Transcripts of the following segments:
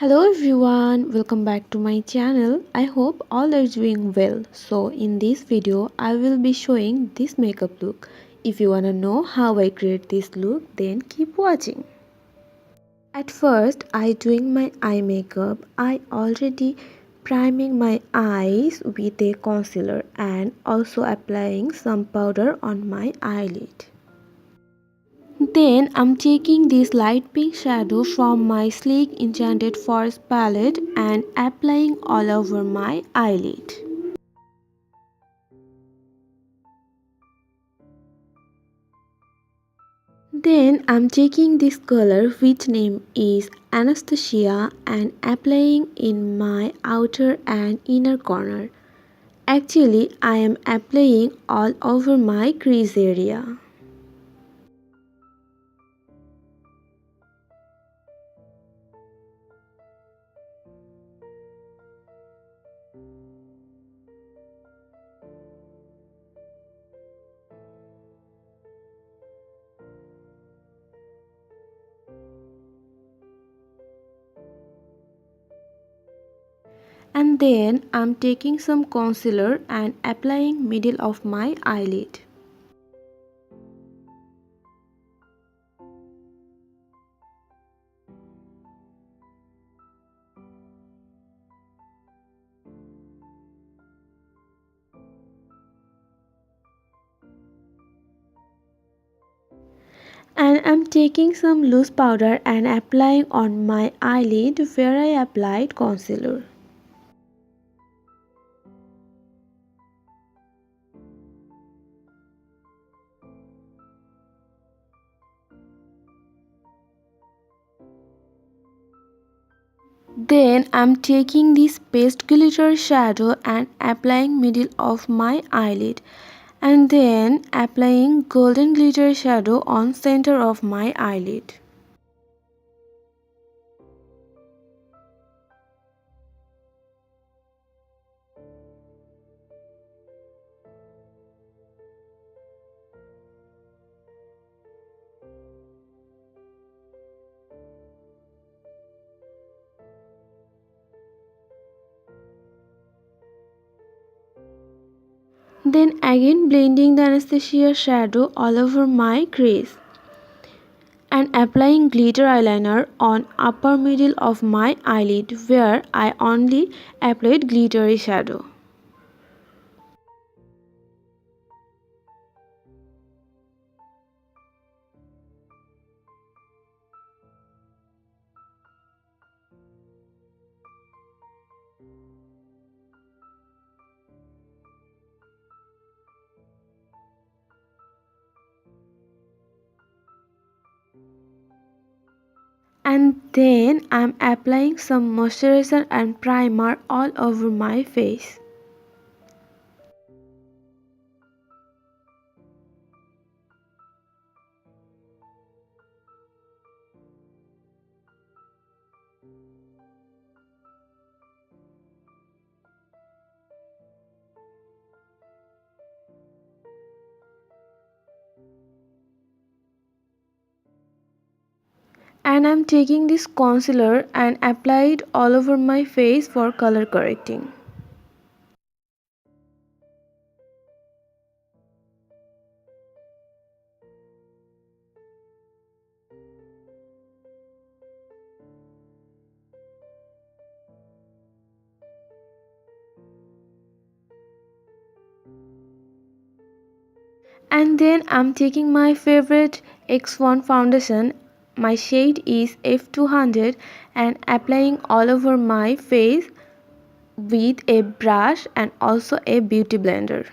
Hello everyone, welcome back to my channel. I hope all are doing well. So in this video, I will be showing this makeup look. If you wanna know how I create this look, then keep watching. At first, I doing my eye makeup. I already priming my eyes with a concealer and also applying some powder on my eyelid. Then I'm taking this light pink shadow from my sleek Enchanted Forest palette and applying all over my eyelid. Then I'm taking this color which name is Anastasia and applying in my outer and inner corner. Actually, I am applying all over my crease area. And then I'm taking some concealer and applying middle of my eyelid. And I'm taking some loose powder and applying on my eyelid where I applied concealer. Then I'm taking this paste glitter shadow and applying middle of my eyelid and then applying golden glitter shadow on center of my eyelid. Then again blending the Anastasia shadow all over my crease and applying glitter eyeliner on upper middle of my eyelid where I only applied glittery shadow. And then I'm applying some moisturizer and primer all over my face. And I'm taking this concealer and apply it all over my face for color correcting. And then I'm taking my favorite X1 foundation. My shade is F200 and applying all over my face with a brush and also a beauty blender.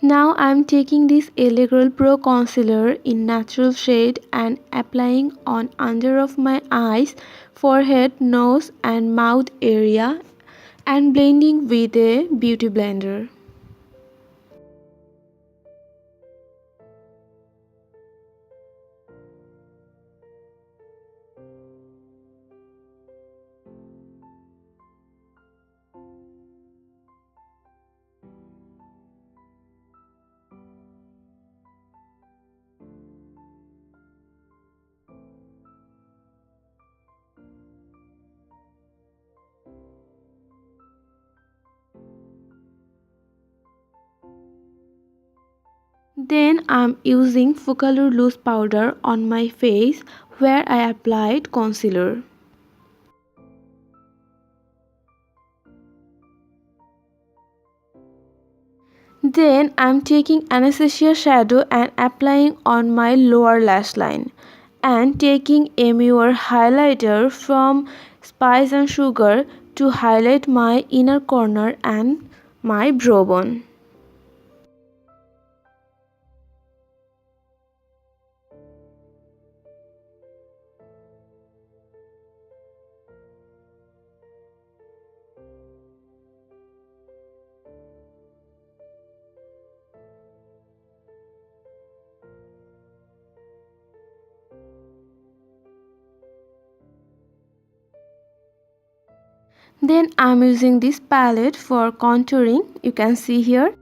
Now I'm taking this LA Girl Pro concealer in natural shade and applying on under of my eyes, forehead, nose and mouth area and blending with a beauty blender. Then I'm using Fukalur loose powder on my face where I applied concealer. Then I'm taking Anastasia shadow and applying on my lower lash line, and taking a mirror highlighter from Spice and Sugar to highlight my inner corner and my brow bone. Then I'm using this palette for contouring. You can see here.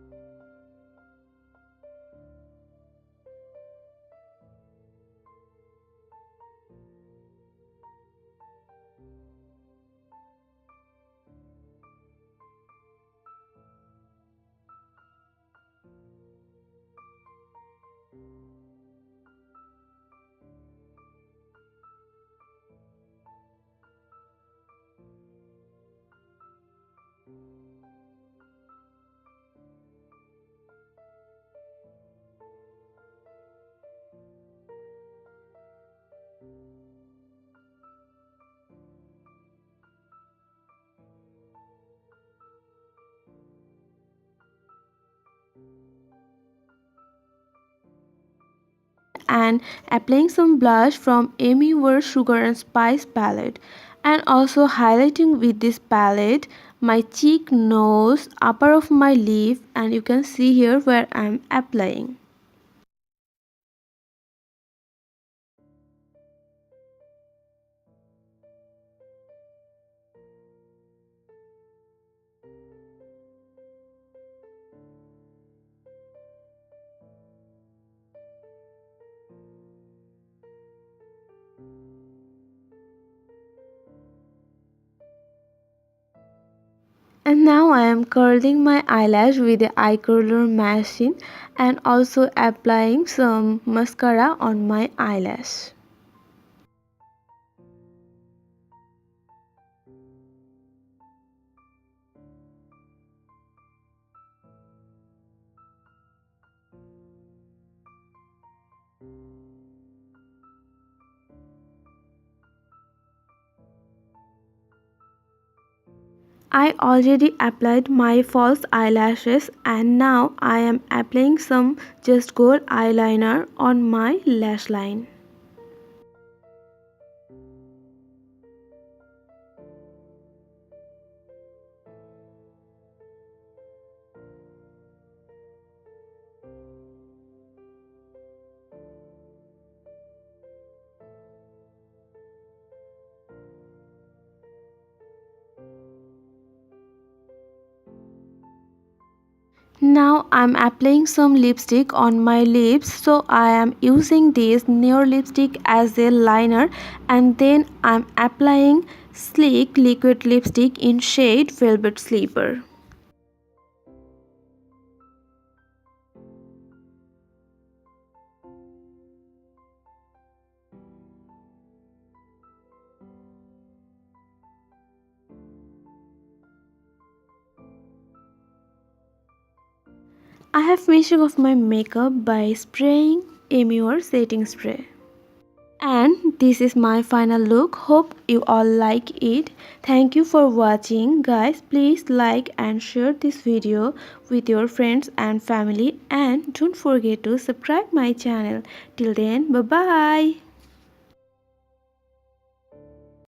And applying some blush from Amy Word Sugar and Spice palette, and also highlighting with this palette my cheek, nose, upper of my lip, and you can see here where I'm applying. And now I am curling my eyelash with the eye curler machine and also applying some mascara on my eyelash. I already applied my false eyelashes, and now I am applying some just gold eyeliner on my lash line. Now I'm applying some lipstick on my lips, so I am using this Neo lipstick as a liner, and then I'm applying sleek liquid lipstick in shade Velvet Sleeper. I have finishing off my makeup by spraying Amure setting spray. And this is my final look. Hope you all like it. Thank you for watching, guys. Please like and share this video with your friends and family, and don't forget to subscribe my channel. Till then, bye bye.